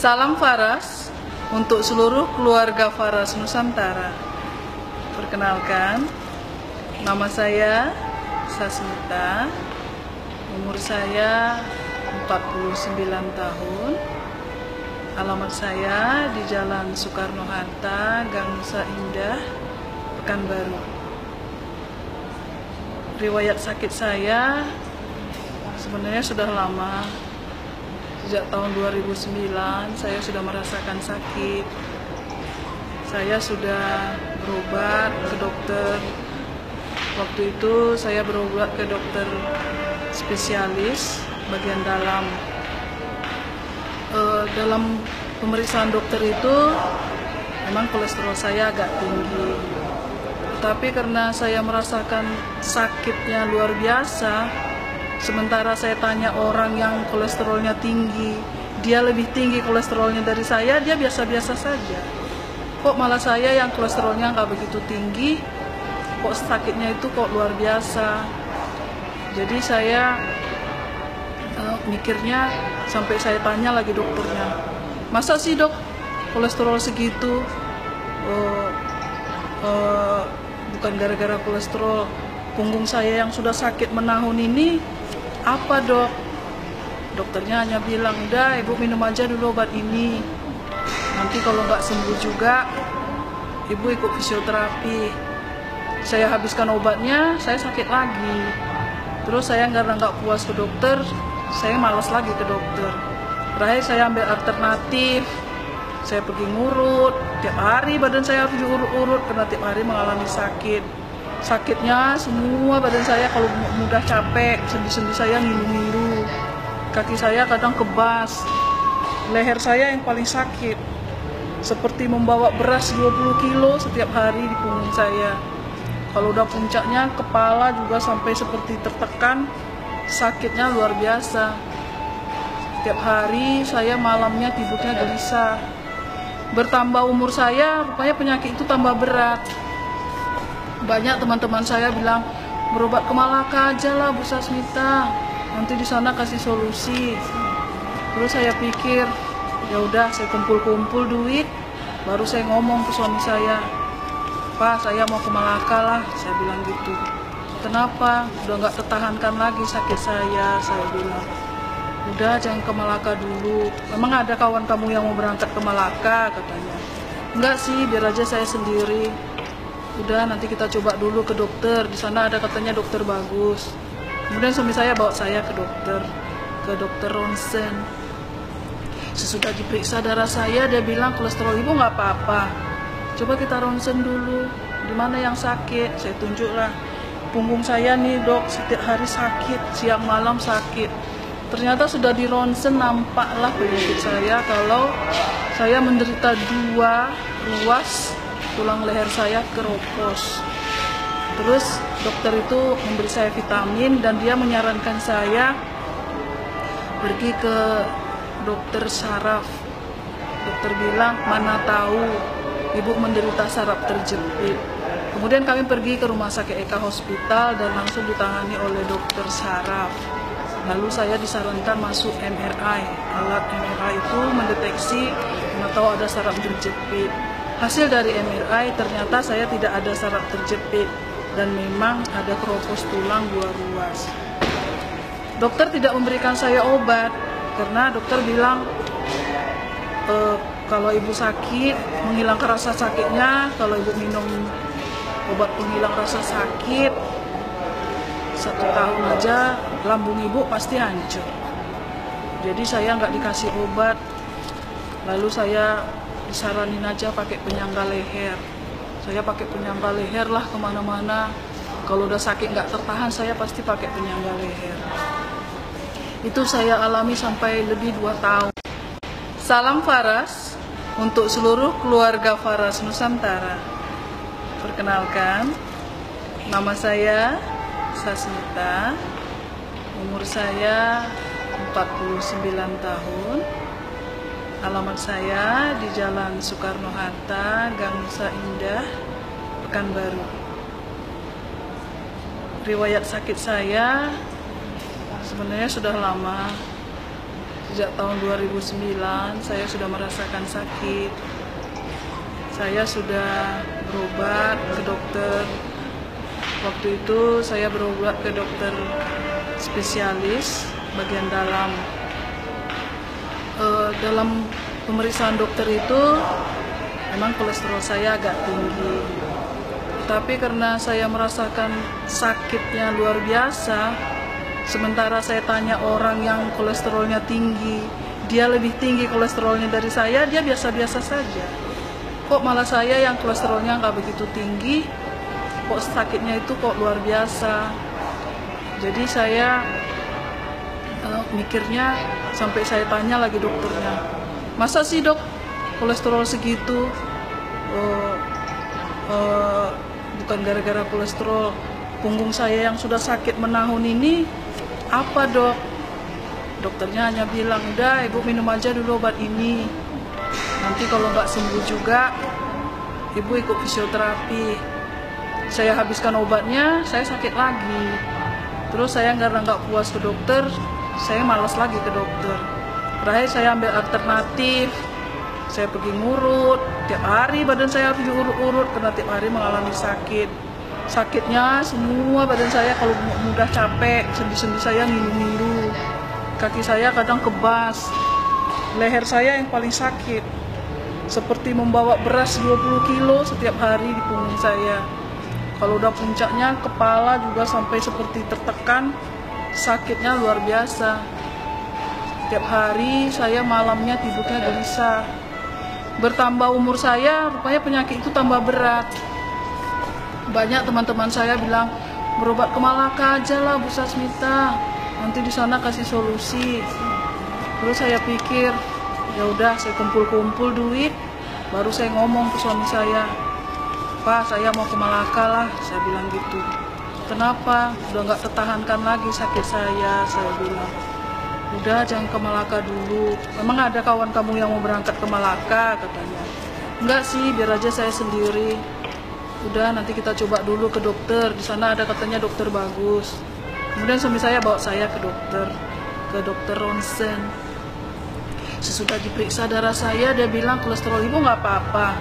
Salam Faras untuk seluruh keluarga Faras Nusantara. Perkenalkan, nama saya Sasmita, umur saya 49 tahun, alamat saya di Jalan Soekarno-Hatta, Gang Nusa Indah, Pekanbaru. Riwayat sakit saya sebenarnya sudah lama. Sejak tahun 2009 saya sudah merasakan sakit. Saya sudah berobat ke dokter. Waktu itu saya berobat ke dokter spesialis bagian dalam. Dalam pemeriksaan dokter itu memang kolesterol saya agak tinggi. Tapi karena saya merasakan sakitnya luar biasa, sementara saya tanya orang yang kolesterolnya tinggi, dia lebih tinggi kolesterolnya dari saya, dia biasa-biasa saja. Kok malah saya yang kolesterolnya nggak begitu tinggi, kok sakitnya itu kok luar biasa. Jadi saya mikirnya sampai saya tanya lagi dokternya, masa sih dok kolesterol segitu? Bukan gara-gara kolesterol, punggung saya yang sudah sakit menahun ini apa dok? Dokternya hanya bilang, udah ibu minum aja dulu obat ini, nanti kalau nggak sembuh juga ibu ikut fisioterapi. Saya habiskan obatnya, saya sakit lagi. Terus saya karena nggak puas ke dokter, saya malas lagi ke dokter. Terakhir saya ambil alternatif, saya pergi ngurut. Tiap hari badan saya harus diurut-urut karena tiap hari mengalami sakit. Sakitnya semua badan saya, kalau mudah capek, sendi-sendi saya ngilu-ngilu. Kaki saya kadang kebas. Leher saya yang paling sakit. Seperti membawa beras 20 kilo setiap hari di punggung saya. Kalau udah puncaknya, kepala juga sampai seperti tertekan. Sakitnya luar biasa. Setiap hari saya malamnya tidurnya gelisah. Bertambah umur saya, rupanya penyakit itu tambah berat. Banyak teman-teman saya bilang, berobat ke Malaka aja lah Bu Sasmita, nanti di sana kasih solusi. Terus saya pikir, ya udah saya kumpul-kumpul duit, baru saya ngomong ke suami saya, Pak saya mau ke Malaka lah, saya bilang gitu. Kenapa? Udah nggak tertahankan lagi sakit saya bilang. Udah jangan ke Malaka dulu. Memang ada kawan kamu yang mau berangkat ke Malaka katanya. Enggak sih, biar aja saya sendiri. Udah nanti kita coba dulu ke dokter. Di sana ada katanya dokter bagus. Kemudian suami saya bawa saya ke dokter ronsen. Sesudah diperiksa darah saya, dia bilang kolesterol ibu nggak apa-apa. Coba kita ronsen dulu. Di mana yang sakit? Saya tunjuklah. Punggung saya nih dok, setiap hari sakit, siang malam sakit. Ternyata sudah di ronsen nampaklah penyakit saya kalau saya menderita 2 ruas tulang leher saya keropos. Terus dokter itu memberi saya vitamin dan dia menyarankan saya pergi ke dokter saraf. Dokter bilang, mana tahu ibu menderita saraf terjepit. Kemudian kami pergi ke rumah sakit Eka Hospital dan langsung ditangani oleh dokter saraf. Lalu saya disarankan masuk MRI. Alat MRI itu mendeteksi mana tahu ada saraf terjepit. Hasil dari MRI ternyata saya tidak ada saraf terjepit dan memang ada keropos tulang 2 ruas. Dokter tidak memberikan saya obat karena dokter bilang kalau ibu sakit, menghilangkan rasa sakitnya, kalau ibu minum obat penghilang rasa sakit 1 tahun aja lambung ibu pasti hancur. Jadi saya nggak dikasih obat. Lalu saya disaranin aja pakai penyangga leher. Saya pakai penyangga leher lah kemana-mana. Kalau udah sakit nggak tertahan, saya pasti pakai penyangga leher. Itu saya alami sampai lebih 2 tahun. Salam Faras untuk seluruh keluarga Faras Nusantara. Perkenalkan, nama saya Sasmita, umur saya 49 tahun, alamat saya di Jalan Soekarno-Hatta, Gang Nusa Indah, Pekanbaru. Riwayat sakit saya sebenarnya sudah lama. Sejak tahun 2009 saya sudah merasakan sakit. Saya sudah berobat ke dokter. Waktu itu saya berobat ke dokter spesialis bagian dalam. Dalam pemeriksaan dokter itu memang kolesterol saya agak tinggi. Tapi karena saya merasakan sakitnya luar biasa, sementara saya tanya orang yang kolesterolnya tinggi, dia lebih tinggi kolesterolnya dari saya, dia biasa-biasa saja. Kok malah saya yang kolesterolnya nggak begitu tinggi, kok sakitnya itu kok luar biasa. Jadi saya mikirnya sampai saya tanya lagi dokternya, masa sih dok kolesterol segitu? Bukan gara-gara kolesterol, punggung saya yang sudah sakit menahun ini apa dok? Dokternya hanya bilang, udah ibu minum aja dulu obat ini, nanti kalau nggak sembuh juga ibu ikut fisioterapi. Saya habiskan obatnya, saya sakit lagi. Terus saya nggak puas ke dokter, saya malas lagi ke dokter. Terakhir saya ambil alternatif, saya pergi ngurut. Tiap hari badan saya harus diurut-urut karena tiap hari mengalami sakit. Sakitnya semua badan saya, kalau mudah capek, sendi-sendi saya ngilu-ngilu. Kaki saya kadang kebas. Leher saya yang paling sakit. Seperti membawa beras 20 kilo setiap hari di punggung saya. Kalau udah puncaknya, kepala juga sampai seperti tertekan. Sakitnya luar biasa. Tiap hari saya malamnya tidurnya gelisah. Bertambah umur saya, rupanya penyakit itu tambah berat. Banyak teman-teman saya bilang, berobat ke Malaka aja lah Bu Sasmita, nanti di sana kasih solusi. Terus saya pikir, ya udah saya kumpul-kumpul duit, baru saya ngomong ke suami saya, Pak saya mau ke Malaka lah, saya bilang gitu. Kenapa? Udah nggak tertahankan lagi sakit saya bilang. Udah jangan ke Malaka dulu. Memang ada kawan kamu yang mau berangkat ke Malaka katanya. Enggak sih, biar aja saya sendiri. Udah nanti kita coba dulu ke dokter. Di sana ada katanya dokter bagus. Kemudian suami saya bawa saya ke dokter ronsen. Sesudah diperiksa darah saya, dia bilang kolesterol ibu nggak apa-apa.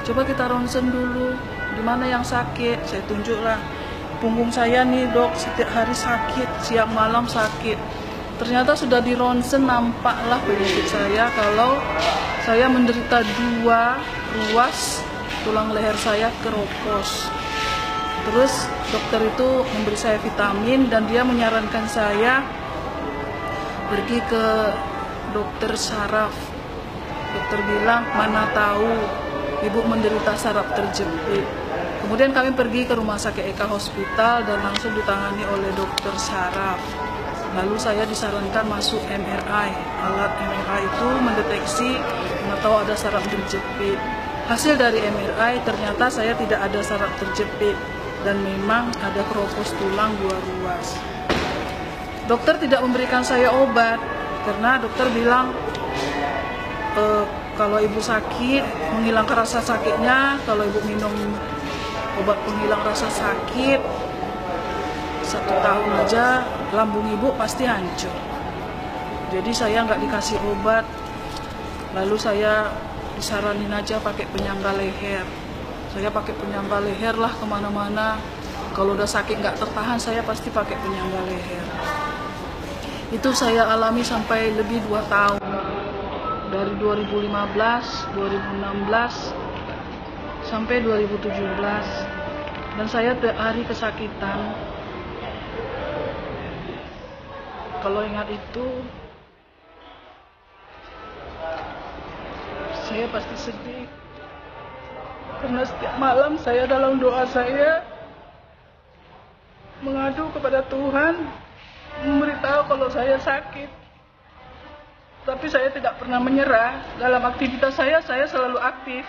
Coba kita ronsen dulu. Di mana yang sakit? Saya tunjuklah. Punggung saya nih dok, setiap hari sakit, siang malam sakit. Ternyata sudah di ronsen nampaklah penyakit saya kalau saya menderita 2 ruas tulang leher saya keropos. Terus dokter itu memberi saya vitamin dan dia menyarankan saya pergi ke dokter saraf. Dokter bilang, mana tahu ibu menderita saraf terjepit. Kemudian kami pergi ke rumah sakit Eka Hospital dan langsung ditangani oleh dokter saraf. Lalu saya disarankan masuk MRI. Alat MRI itu mendeteksi mana tahu ada saraf terjepit. Hasil dari MRI ternyata saya tidak ada saraf terjepit dan memang ada keropos tulang 2 ruas. Dokter tidak memberikan saya obat karena dokter bilang kalau ibu sakit menghilangkan rasa sakitnya, kalau ibu minum obat penghilang rasa sakit 1 tahun aja lambung ibu pasti hancur. Jadi saya nggak dikasih obat, lalu saya disaranin aja pakai penyangga leher. Saya pakai penyangga leher lah kemana-mana. Kalau udah sakit nggak tertahan, saya pasti pakai penyangga leher. Itu saya alami sampai lebih 2 tahun. Dari 2015, 2016, sampai 2017. Dan saya tiap hari kesakitan. Kalau ingat itu, saya pasti sedih. Karena setiap malam saya dalam doa saya mengadu kepada Tuhan, memberitahu kalau saya sakit. Tapi saya tidak pernah menyerah. Dalam aktivitas saya selalu aktif.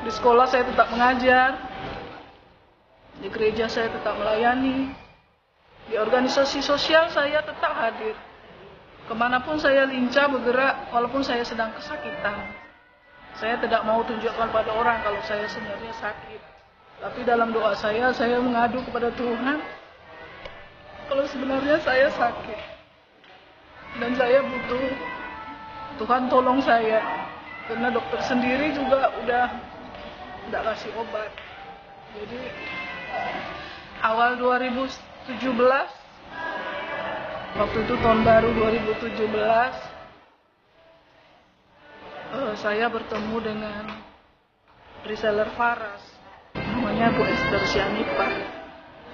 Di sekolah saya tetap mengajar. Di gereja saya tetap melayani. Di organisasi sosial saya tetap hadir. Kemanapun saya lincah bergerak, walaupun saya sedang kesakitan. Saya tidak mau tunjukkan pada orang kalau saya sebenarnya sakit. Tapi dalam doa saya mengadu kepada Tuhan kalau sebenarnya saya sakit. dan saya butuh Tuhan tolong saya, karena dokter sendiri juga udah nggak kasih obat. Jadi awal 2017, waktu itu tahun baru 2017, saya bertemu dengan reseller Faras, namanya Bu Esther Sianipa.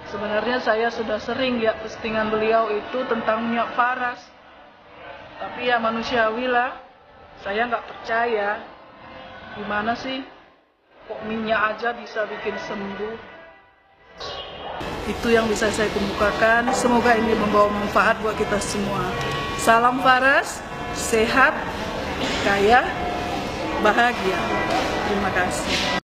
Sebenarnya saya sudah sering lihat postingan beliau itu tentang minyak Faras, tapi ya manusiawi lah, saya nggak percaya. Gimana sih kok minyak aja bisa bikin sembuh? Itu yang bisa saya kemukakan. Semoga ini membawa manfaat buat kita semua. Salam Faras, sehat, kaya, bahagia. Terima kasih.